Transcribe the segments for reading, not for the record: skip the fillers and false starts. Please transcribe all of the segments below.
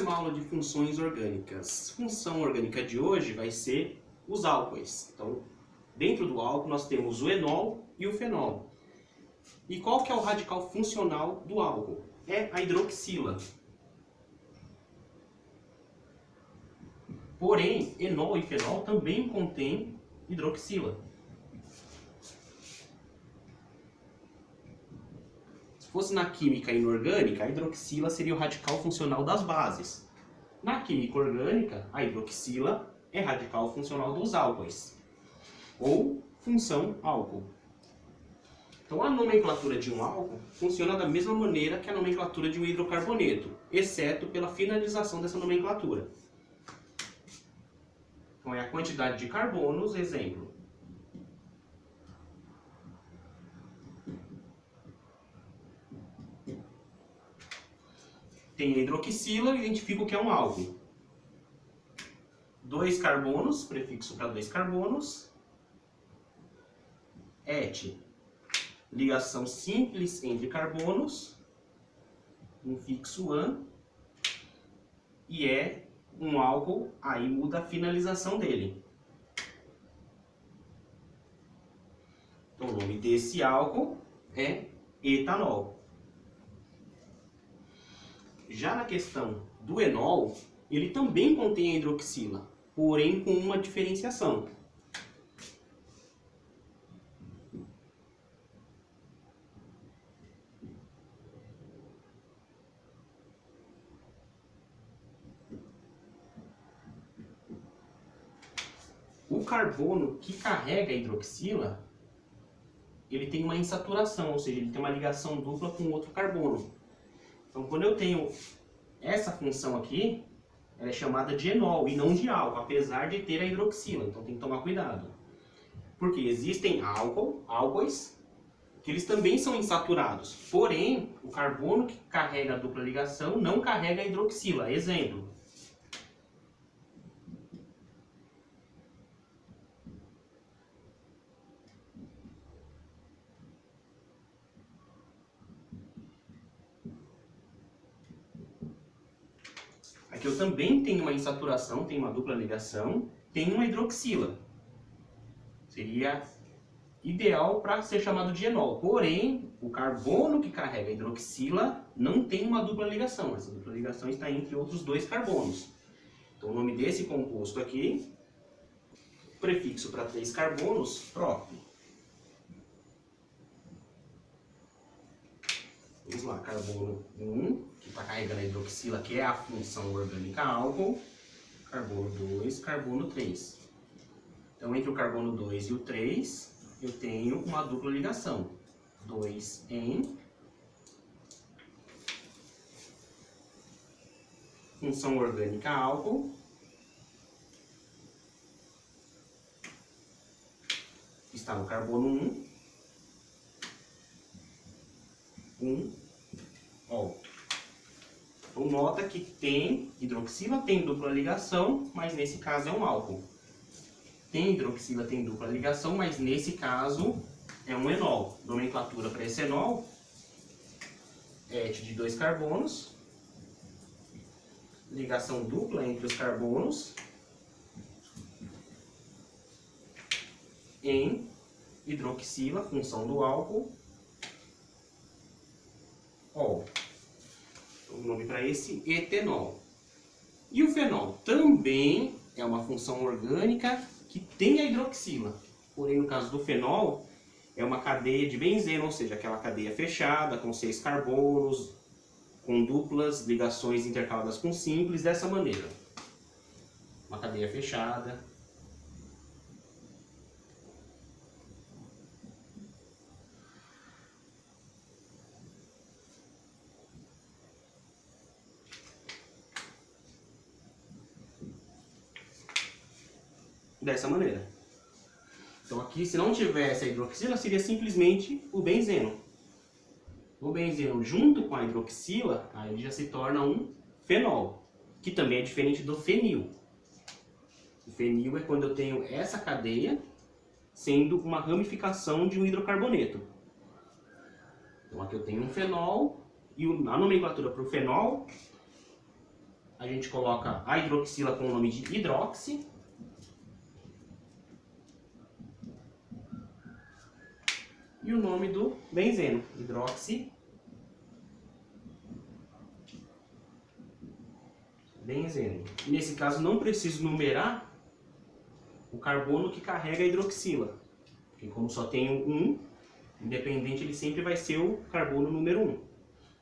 uma aula de funções orgânicas. Função orgânica de hoje vai ser os álcoois. Então, dentro do álcool nós temos o enol e o fenol. E qual que é o radical funcional do álcool? É a hidroxila. Porém, enol e fenol também contêm hidroxila. Se fosse na química inorgânica, a hidroxila seria o radical funcional das bases. Na química orgânica, a hidroxila é radical funcional dos álcoois, ou função álcool. Então, a nomenclatura de um álcool funciona da mesma maneira que a nomenclatura de um hidrocarboneto, exceto pela finalização dessa nomenclatura. Então, é a quantidade de carbonos, exemplo. Tem a hidroxila, identifico que é um álcool. 2 carbonos, prefixo para 2 carbonos. Et, ligação simples entre carbonos. Um fixo an. E é um álcool, aí muda a finalização dele. Então, o nome desse álcool é etanol. Já na questão do enol, ele também contém a hidroxila, porém com uma diferenciação. O carbono que carrega a hidroxila, ele tem uma insaturação, ou seja, ele tem uma ligação dupla com outro carbono. Então, quando eu tenho essa função aqui, ela é chamada de enol e não de álcool, apesar de ter a hidroxila. Então, tem que tomar cuidado. Porque existem álcoois, que eles também são insaturados. Porém, o carbono que carrega a dupla ligação não carrega a hidroxila. Exemplo. Aqui eu também tenho uma insaturação, tenho uma dupla ligação, tenho uma hidroxila. Seria ideal para ser chamado de enol. Porém, o carbono que carrega a hidroxila não tem uma dupla ligação. Essa dupla ligação está entre outros 2 carbonos. Então, o nome desse composto aqui, prefixo para 3 carbonos, prop. Vamos lá, carbono 1, que está carregando a hidroxila, que é a função orgânica álcool. Carbono 2, carbono 3. Então, entre o carbono 2 e o 3, eu tenho uma dupla ligação. 2 em função orgânica álcool. Está no carbono 1, ol. Então, nota que tem hidroxila, tem dupla ligação, mas nesse caso é um álcool. Tem hidroxila, tem dupla ligação, mas nesse caso é um enol. Nomenclatura para esse enol, et de 2 carbonos, ligação dupla entre os carbonos, em hidroxila, função do álcool, ol. Então, o nome para esse, etanol. E o fenol também é uma função orgânica que tem a hidroxila. Porém, no caso do fenol, é uma cadeia de benzeno, ou seja, aquela cadeia fechada, com 6 carbonos, com duplas ligações intercaladas com simples, dessa maneira. Uma cadeia fechada. Dessa maneira. Então aqui, se não tivesse a hidroxila, seria simplesmente o benzeno. O benzeno junto com a hidroxila, aí já se torna um fenol, que também é diferente do fenil. O fenil é quando eu tenho essa cadeia sendo uma ramificação de um hidrocarboneto. Então aqui eu tenho um fenol, e a nomenclatura para o fenol, a gente coloca a hidroxila com o nome de hidroxi. E o nome do benzeno, hidroxi benzeno. Nesse caso não preciso numerar o carbono que carrega a hidroxila, porque como só tenho um, independente ele sempre vai ser o carbono número 1.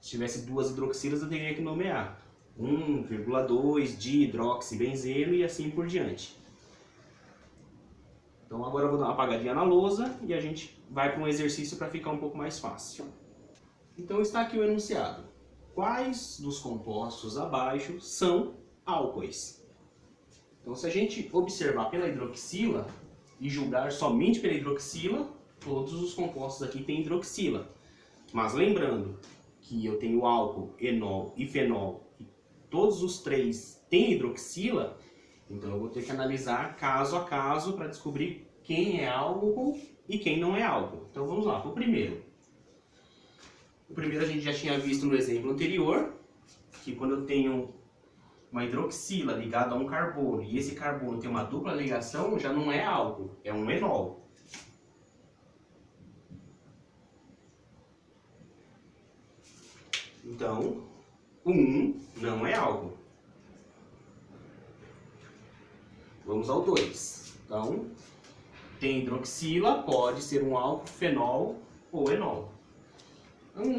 Se tivesse duas hidroxilas eu teria que nomear 1,2 de hidroxibenzeno e assim por diante. Então agora eu vou dar uma apagadinha na lousa e a gente vai para um exercício para ficar um pouco mais fácil. Então está aqui o enunciado. Quais dos compostos abaixo são álcoois? Então se a gente observar pela hidroxila e julgar somente pela hidroxila, todos os compostos aqui têm hidroxila. Mas lembrando que eu tenho álcool, enol e fenol, e todos os três têm hidroxila, então eu vou ter que analisar caso a caso para descobrir quem é álcool e quem não é álcool. Então vamos lá, para o primeiro. O primeiro a gente já tinha visto no exemplo anterior, que quando eu tenho uma hidroxila ligada a um carbono e esse carbono tem uma dupla ligação, já não é álcool, é um enol. Então, o 1 não é álcool. Vamos ao 2. Então, tem hidroxila, pode ser um álcool, fenol ou enol.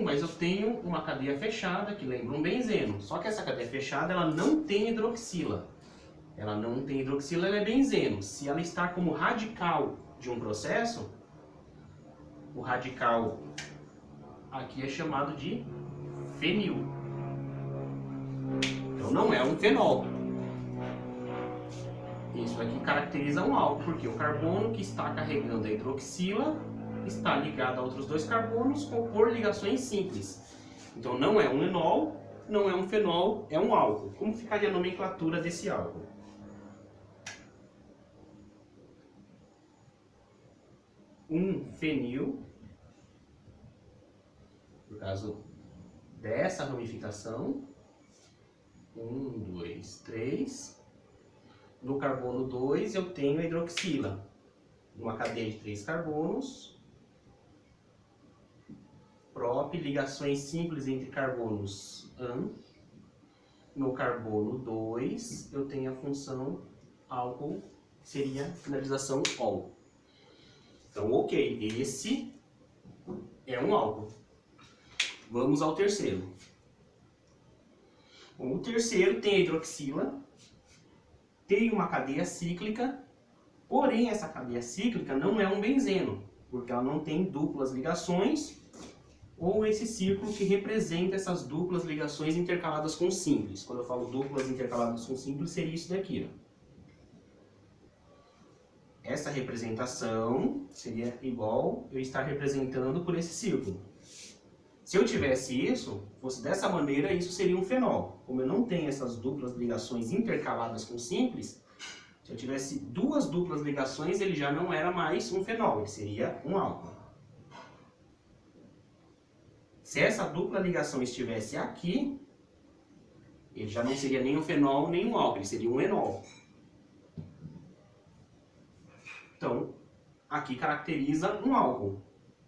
Mas eu tenho uma cadeia fechada que lembra um benzeno. Só que essa cadeia fechada ela não tem hidroxila. Ela não tem hidroxila, ela é benzeno. Se ela está como radical de um processo, o radical aqui é chamado de fenil. Então não é um fenol. Isso aqui caracteriza um álcool, porque o carbono que está carregando a hidroxila está ligado a outros dois carbonos por ligações simples. Então não é um enol, não é um fenol, é um álcool. Como ficaria a nomenclatura desse álcool? Um fenil, por caso dessa ramificação, 1, 2, 3. No carbono 2 eu tenho a hidroxila, uma cadeia de 3 carbonos, prop, ligações simples entre carbonos an. No carbono 2 eu tenho a função álcool, que seria a finalização ol. Então, ok, esse é um álcool. Vamos ao terceiro. Bom, o terceiro tem a hidroxila, tem uma cadeia cíclica, porém essa cadeia cíclica não é um benzeno, porque ela não tem duplas ligações, ou esse círculo que representa essas duplas ligações intercaladas com simples. Quando eu falo duplas intercaladas com simples, seria isso daqui, ó. Essa representação seria igual eu estar representando por esse círculo. Se eu tivesse isso, fosse dessa maneira, isso seria um fenol. Como eu não tenho essas duplas ligações intercaladas com simples, se eu tivesse duas duplas ligações, ele já não era mais um fenol, ele seria um álcool. Se essa dupla ligação estivesse aqui, ele já não seria nem um fenol nem um álcool, ele seria um enol. Então, aqui caracteriza um álcool.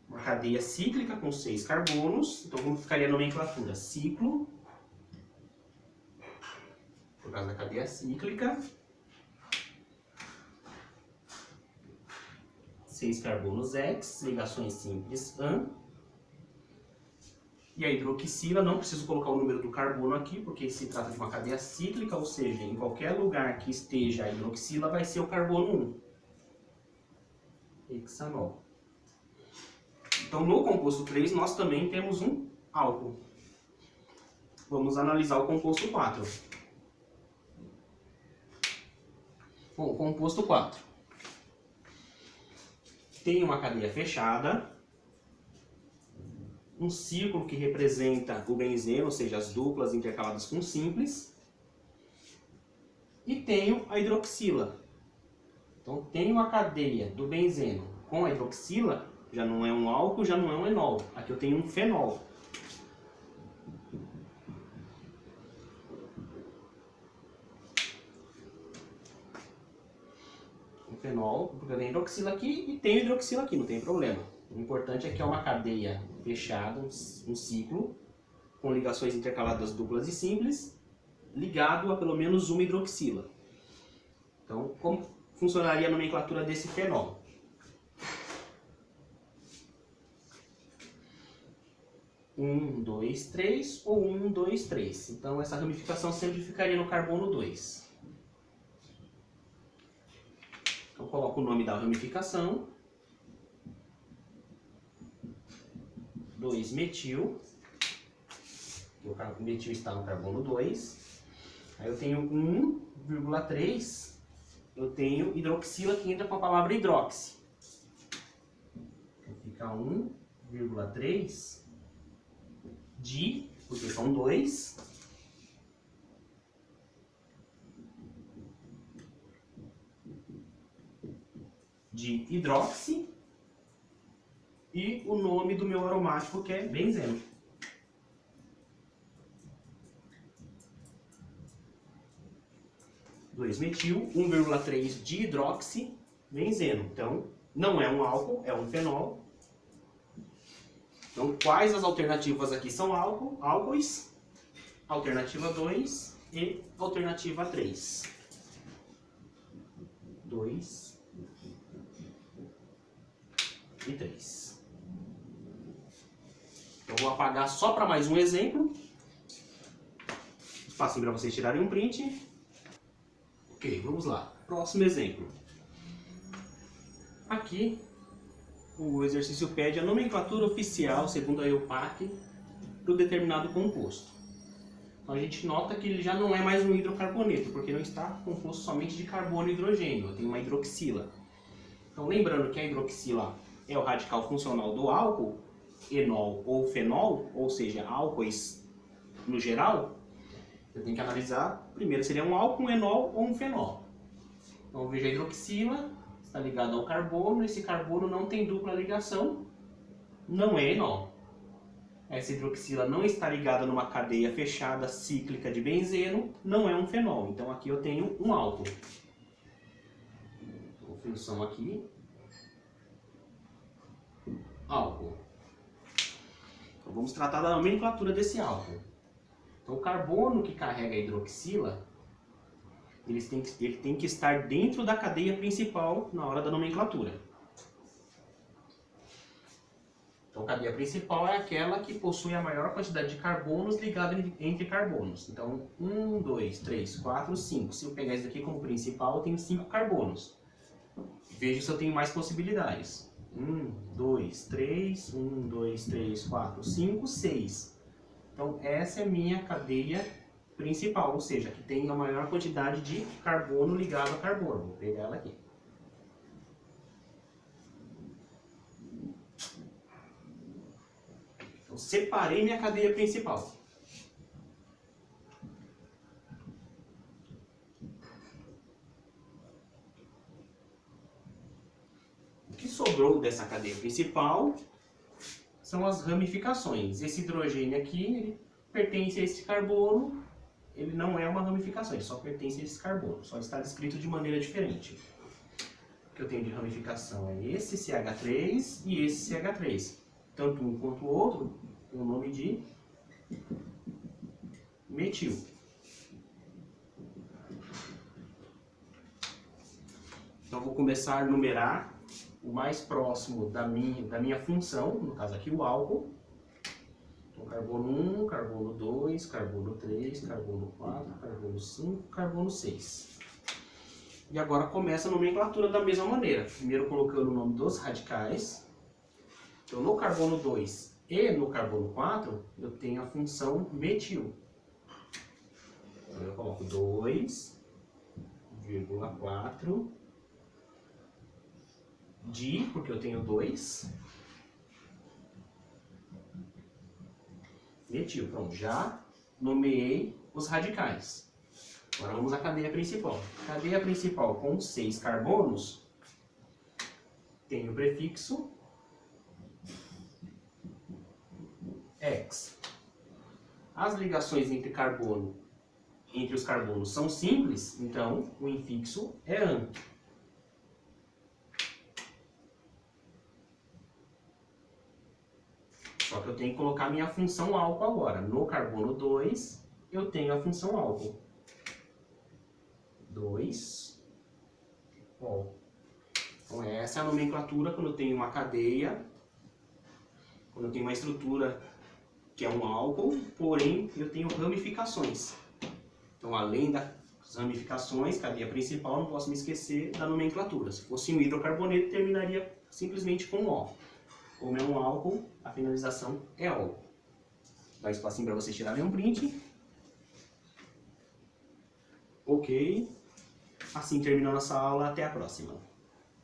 Uma cadeia cíclica com 6 carbonos. Então, como ficaria a nomenclatura? Ciclo, por causa da cadeia cíclica. 6 carbonos X, ligações simples AN. E a hidroxila, não preciso colocar o número do carbono aqui, porque se trata de uma cadeia cíclica, ou seja, em qualquer lugar que esteja a hidroxila vai ser o carbono 1. Hexanol. Então, no composto 3, nós também temos um álcool. Vamos analisar o composto 4. Bom, o composto 4 tem uma cadeia fechada, um círculo que representa o benzeno, ou seja, as duplas intercaladas com simples, e tenho a hidroxila. Então, tenho a cadeia do benzeno com a hidroxila, já não é um álcool, já não é um enol. Aqui eu tenho um fenol. fenol, porque eu tenho hidroxila aqui e tenho hidroxila aqui, não tem problema. O importante é que é uma cadeia fechada, um ciclo, com ligações intercaladas duplas e simples, ligado a pelo menos uma hidroxila. Então, como funcionaria a nomenclatura desse fenol? Um, dois, três ou 1, 2, 3. Então, essa ramificação sempre ficaria no carbono 2. Então, coloco o nome da ramificação. 2-metil. O metil está no carbono 2. Aí eu tenho 1,3. Eu tenho hidroxila que entra com a palavra hidroxi. Então, fica 1,3 de, porque são 2, de hidroxi e o nome do meu aromático que é benzeno. Metil, 1,3 de hidroxi, benzeno. Então, não é um álcool, é um fenol. Então, quais as alternativas aqui são álcoois? Alternativa 2 e alternativa 3. 2 e 3. Eu vou apagar só para mais um exemplo. Facinho para vocês tirarem um print. Ok, vamos lá. Próximo exemplo. Aqui, o exercício pede a nomenclatura oficial, segundo a EUPAC, do determinado composto. Então a gente nota que ele já não é mais um hidrocarboneto, porque não está composto somente de carbono e hidrogênio, tem uma hidroxila. Então lembrando que a hidroxila é o radical funcional do álcool, enol ou fenol, ou seja, álcoois no geral, eu tenho que analisar, primeiro seria um álcool, um enol ou um fenol. Então eu vejo a hidroxila, está ligada ao carbono, esse carbono não tem dupla ligação, não é enol. Essa hidroxila não está ligada numa cadeia fechada cíclica de benzeno, não é um fenol. Então aqui eu tenho um álcool. Então, função aqui, álcool. Então vamos tratar da nomenclatura desse álcool. Então o carbono que carrega a hidroxila, ele tem que estar dentro da cadeia principal na hora da nomenclatura. Então a cadeia principal é aquela que possui a maior quantidade de carbonos ligados entre carbonos. Então 1, 2, 3, 4, 5. Se eu pegar isso aqui como principal, eu tenho 5 carbonos. Veja se eu tenho mais possibilidades. 1, 2, 3, 1, 2, 3, 4, 5, 6. Então essa é a minha cadeia principal, ou seja, que tem a maior quantidade de carbono ligado a carbono. Vou pegar ela aqui. Então separei minha cadeia principal. O que sobrou dessa cadeia principal são as ramificações. Esse hidrogênio aqui, ele pertence a esse carbono, ele não é uma ramificação, ele só pertence a esse carbono, só está descrito de maneira diferente. O que eu tenho de ramificação é esse CH3 e esse CH3. Tanto um quanto o outro tem o nome de metil. Então vou começar a numerar o mais próximo da minha função, no caso aqui o álcool. Então, carbono 1, carbono 2, carbono 3, carbono 4, carbono 5, carbono 6. E agora começa a nomenclatura da mesma maneira. Primeiro colocando o nome dos radicais. Então no carbono 2 e no carbono 4, eu tenho a função metil. Então eu coloco 2,4 de, porque eu tenho 2, metil. Pronto, já nomeei os radicais. Agora vamos à cadeia principal. Cadeia principal com 6 carbonos tem o prefixo X. As ligações entre os carbonos são simples, então o infixo é AN. que eu tenho que colocar a minha função álcool agora. No carbono 2, eu tenho a função álcool. 2, ol. Então essa é a nomenclatura quando eu tenho uma cadeia, quando eu tenho uma estrutura que é um álcool, porém eu tenho ramificações. Então além das ramificações, cadeia principal, não posso me esquecer da nomenclatura. Se fosse um hidrocarboneto, terminaria simplesmente com O. Como é um álcool, a finalização é ol. Dá um espacinho para vocês tirarem um print. Ok. Assim termina a nossa aula. Até a próxima.